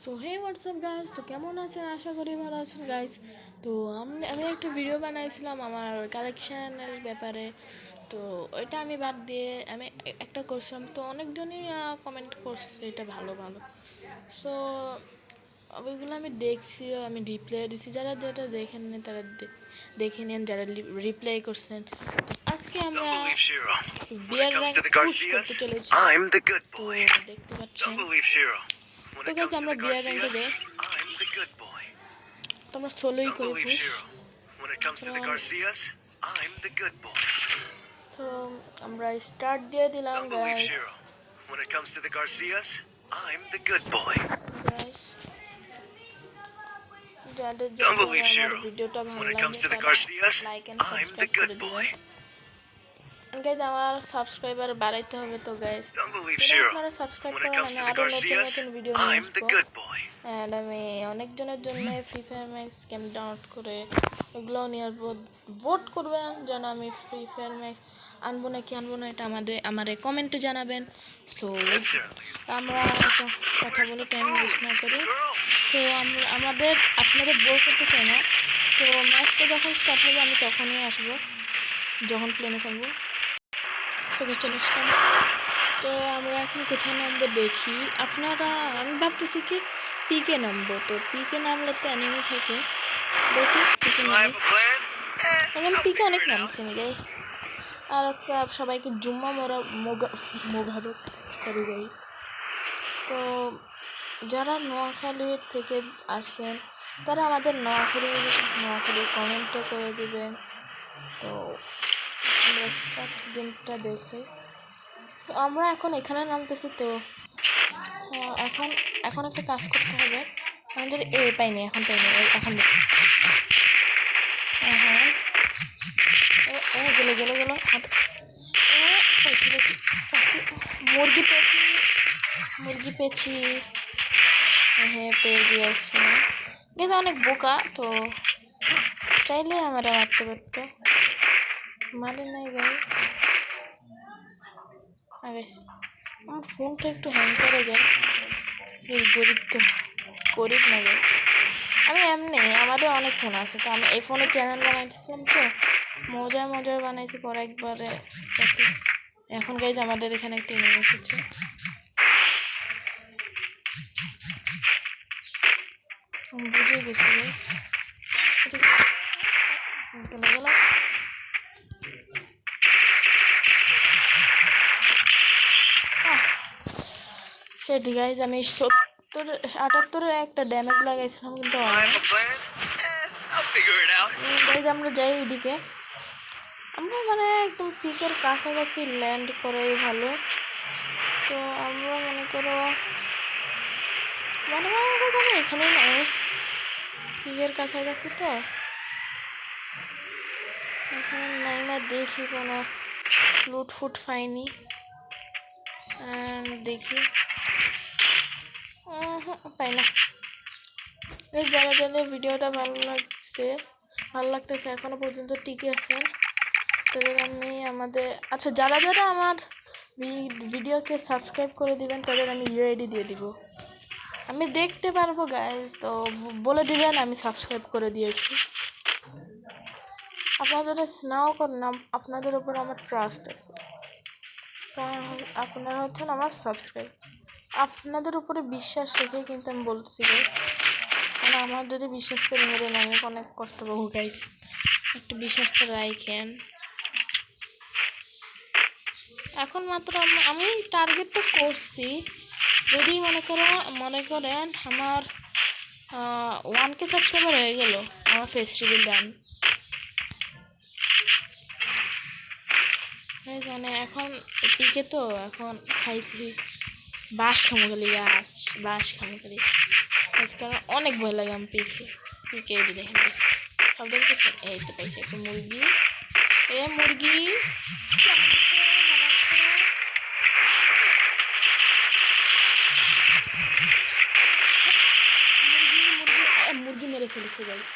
So hey WhatsApp guys, তো কেমন আছেন? আশা করি ভালো আছেন গাইস। তো আমি একটা ভিডিও বানাইছিলাম আমার কালেকশানের ব্যাপারে। তো ওইটা আমি বাদ দিয়ে আমি একটা করছিলাম, তো অনেকজনই কমেন্ট করছে এটা ভালো ভালো। সো ওইগুলো আমি দেখছি, আমি রিপ্লাই দিছি। যারা যেটা দেখেন না তারা দেখে নেন, যারা রিপ্লাই করছেন। আজকে আমরা বিয়ার র্যাঙ্ক পুশ করতে চলেছি। তো দেখতে পাচ্ছেন, তো গাইস আমরা বিয়ার র্যাঙ্কে যাই, তোমরা সোলোই করে পুশ। তো আমরা স্টার্ট দিয়ে দিলাম গাইস। গাইস যাদের আমার ভিডিওটা ভালো লাগে তারা লাইক এন্ড সাবস্ক্রাইব করে দিবেন। গাইস আমার সাবস্ক্রাইবার বাড়াইতে হবে, তো গাইস আপনারা সাবস্ক্রাইব করেন, আমি আরো নতুন নতুন ভিডিও নিয়ে আসবো। অ্যান্ড আমি অনেকজনের জন্য free fire max game download করে এগুলো নিয়ে আসবো। ভোট করবেন যেন আমি ফ্রি ফায়ার ম্যাক্স আনবো নাকি আনবো না, এটা আমাদের কমেন্টে জানাবেন। সো আমরা কথা বলে টাইম ওয়েস্ট না করি। তো আমাদের আপনাদের বোর করতে চাই না। তো ম্যাচটা যখন স্টার্ট হবে আমি তখনই আসবো, যখন প্লেনে থাকবো। তো চলে আসলাম। তো আমরা এখন কোথায় নামবো দেখি। আমি ভাবতেছি কি পিকে নামবো। তো পিকে নামলে তো অ্যানিমে থাকে, দেখি পিকে নামি। আমি পিকে অনেক নামছি গাইস। আর আজকে সবাইকে জুম্মা মোবারক, সরি গাইস। তো যারা নোয়াখালীর থেকে আসেন তারা আমাদের নোয়াখালী কমেন্টও করে দিবেন। তো স্টার্ট গেমটা দেখে আমরা এখন এখানে নামতেছি। তো এখন একটা কাজ করতে হবে আমাদের। পাইনি এখন গেল মুরগি পেয়েছি। হ্যাঁ পেয়ে গিয়েছি, কিন্তু অনেক বোকা। তো চাইলে আমরা মারতে পারতো, মানে নাই গাইস। আমার ফোনটা একটু হ্যাং করে যায়, এই গরিব না গাইস। আমি এমনি আমারও অনেক ফোন আছে, তো আমি এই ফোনের চ্যানেল বানাইতেছিলাম, তো মজায় বানাইছি। পরে একবারে এখন গাইজ আমাদের এখানে একটা এনিমি এসেছে। বুঝে গেছি গাইজ, সেটি গাইজ আমি 78 একটা ড্যামেজ লাগাইছিলাম, কিন্তু গাইজ আমরা যাই এদিকে। আমরা মানে একদম পিকের কাছাকাছি ল্যান্ড করাই ভালো। তো আমরা মনে করো এখানেই নাই, পিকের কাছাকাছি। তো এখানে নাই না, দেখি কোনো লুটফুট পাইনি। দেখি পাই না। এই যারা ভিডিওটা ভালো লাগতেছে এখনো পর্যন্ত টিকে আছেন তাদের আমি আচ্ছা যারা আমার ভিডিওকে সাবস্ক্রাইব করে দিবেন তাদের আমি ইউআইডি দিয়ে দিব, আমি দেখতে পারবো গাইজ। তো বলে দিবেন আমি সাবস্ক্রাইব করে দিয়েছি। আপনারা নাও করেন, আপনাদের উপর আমার ট্রাস্ট আছে, কারণ আপনারা হচ্ছেন আমার সাবস্ক্রাইব। আপনাদের উপরে বিশ্বাস রেখে কিন্তু আমি বলতেছি গাইজ, কারণ আমার যদি বিশ্বাস করে নেবেন আমি অনেক কষ্ট পাবো গাইজ। একটু বিশ্বাস তো রাখেন। এখন মাত্র আমি টার্গেট তো করছি, যদি মনে করেন আমার 1K সাবস্ক্রাইবার হয়ে গেল, আমার ফেস রিভিল ডান। মানে এখন পিকে তো এখন খাইছি বাস খামুখালি কারণ অনেক ভয় লাগে আমি পিকে দেখেন সব দেখতেছেন। এই তো পাইছি একটা মুরগি, মুরগি মেরে ফেলেছে গাইস।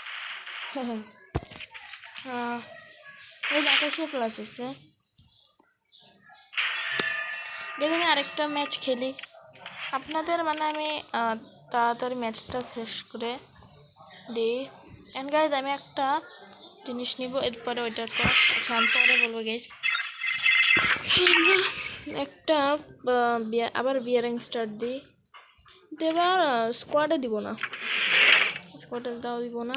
ওই 28 প্লাস হচ্ছে। দেখুন আরেকটা ম্যাচ খেলি আপনাদের, মানে আমি তাড়াতাড়ি ম্যাচটা শেষ করে দিই। অ্যান্ড গাইজ আমি একটা জিনিস নিব, এরপরে ওইটার পর আমি পরে বলবো গাইজ। একটা আবার বিয়ারিং স্টার্ট দিই, এবার স্কোয়াডে দিব না, স্কোয়াডে তাও দিব না।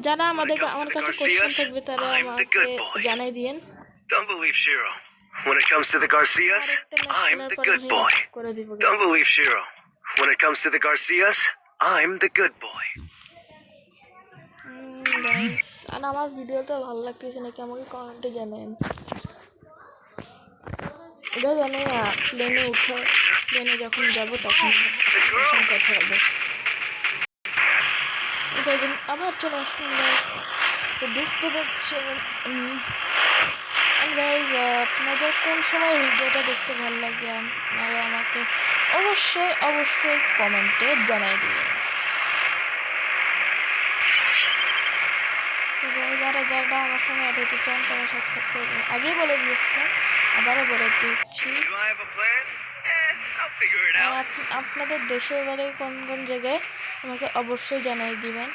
যারা আমার কাছে কোশ্চেন থাকবে তারা আমাকে জানাই দিয়েন। Don't believe Shiro. When it comes to the Garcias, I'm the good boy. Don't believe Shiro. When it comes to the Garcias, I'm the good boy. আর আমার ভিডিওটা ভালো লাগতেছে নাকি আমাকে কমেন্টে জানেন। গাইজ আমি প্লেনে যখন যাব তখন কথা হবে। আবার চলে আসুন গাইজ, তো দেখতে পাচ্ছেন গাইজ আপনাদের কোন সময় ভিডিওটা দেখতে ভালো লাগে আপনারা আমাকে অবশ্যই কমেন্টে জানাই দিবেন। যারা আমার সঙ্গে অ্যাড হতে চান তারা সাবস্ক্রাইব করবেন, আগেই বলে দিয়েছিলাম, আবারও বলে দিচ্ছি। আপনাদের দেশের বাড়ি কোন কোন জায়গায় আমাকে অবশ্যই জানাই দিবেন।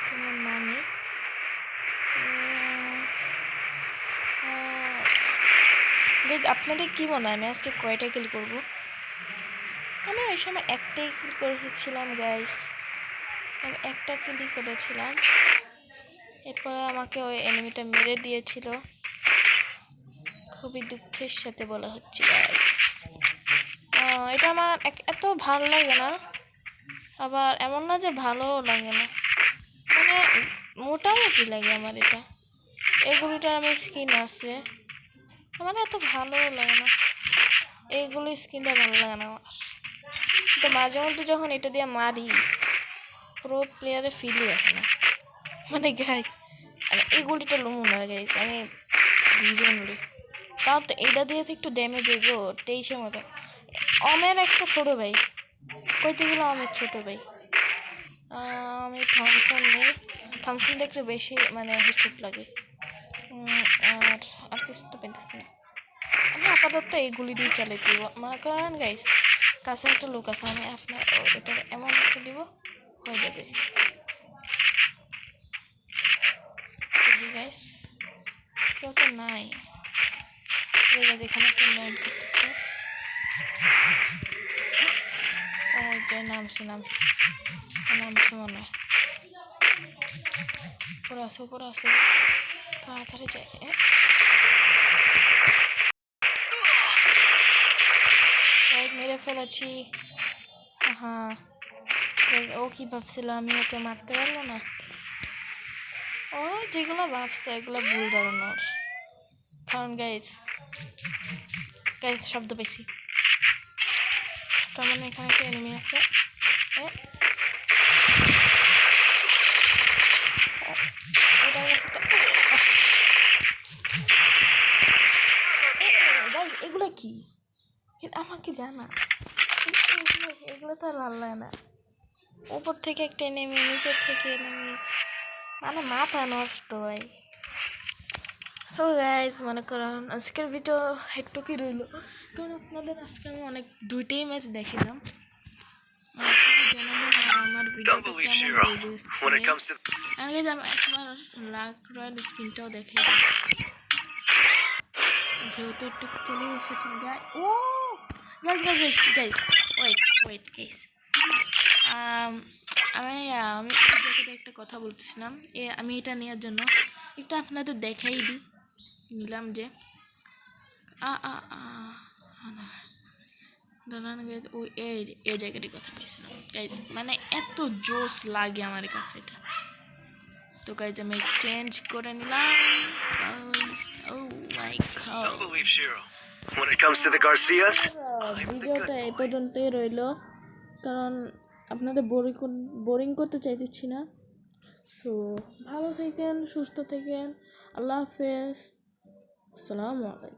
তোমার নামই আপনাদের কি মনে হয় আমি আজকে কয়টা কিল করব? আমি ওই সময় একটাই কিল করেছিলাম গাইস, আমি একটা কিলই করেছিলাম। এরপরে আমাকে ওই এনিমিটা মেরে দিয়েছিল, খুবই দুঃখের সাথে বলা হচ্ছে গাইস। এটা আমার এত ভালো লাগে না, আবার এমন না যে ভালোও লাগে না, মানে মোটামুটি লাগে আমার এটা। এগুলিটার আমি স্কিন আছে, আমার এত ভালোও লাগে না, এইগুলো স্কিনটা ভালো লাগে না আমার। কিন্তু মাঝে মধ্যে যখন এটা দিয়ে মারি প্রো প্লেয়ারে ফিলই আসে না, মানে গাই আমি এই গুলিটা লুমু না গাইছি, আমি দুজন উড়ি, তাও তো এটা দিয়ে তো একটু ড্যামেজ হইব 23-এর মতো। অমের একটা ছোটো ভাই কইতে গেলে অমের ছোটো ভাই, আমি থামসন দেখলে বেশি মানে হেডশট লাগে। আর কিছু তো পেতেছি না, আমি আপাতত এইগুলি দিয়ে চালাই দিব। মনে করেন গাইস কাছে একটা লোক আছে, আমি আপনার এটা এমন একটা দিব হয়ে যাবে গাইস। কেউ তো নাই, এখানে একটা ল্যান্ড করতেছে, ওইটা নামছে মনে হয়, উপরে আছে তাড়াতাড়ি যাই। মেরে ফেলেছি, হ্যাঁ ও কি ভাবছিল আমি ওকে মারতে পারবো না? ও যেগুলো ভাবছে এগুলো ভুল ধারণার, কারণ গাইজ শব্দ পেয়েছি, তার মানে এখানে একটা এনিমি আছে। এগুলো কি আমাকে জানা, এগুলো তো আর ভালো লাগে না। উপর থেকে একটা এনিমি, নিচের থেকে এনিমি, মানে মাথা নষ্ট হয়। সো গাইজ মনে করেন আজকের ভিডিও একটু কি রইল, কারণ আপনাদের আজকে আমি দুইটাই ম্যাচ দেখিলাম। আমার ভিডিওটা কেমন আগে আমি একবার লাক রয়্যাল স্পিনটাও দেখে, যেহেতু একটু চলে এসেছি গাইজ। ও গাইজ ওয়েট গাইজ, আমি একটা কথা বলতেছিলাম, আমি এটা নেওয়ার জন্য একটু আপনাদের দেখাই নিলাম যে দাঁড়ান গাইজ, ওই এই জায়গাটির কথা বলছিলাম গাইজ, মানে এত জোস লাগে আমার কাছে এটা। তো গাইজ আমি চেঞ্জ করে নিলাম। ভিডিওটা এই পর্যন্তই রইল, কারণ আপনাদের বোরিং করতে চাইতেছি না। সো ভালো থাকেন, সুস্থ থাকেন, আল্লাহ হাফেজ, আসসালামু আলাইকুম।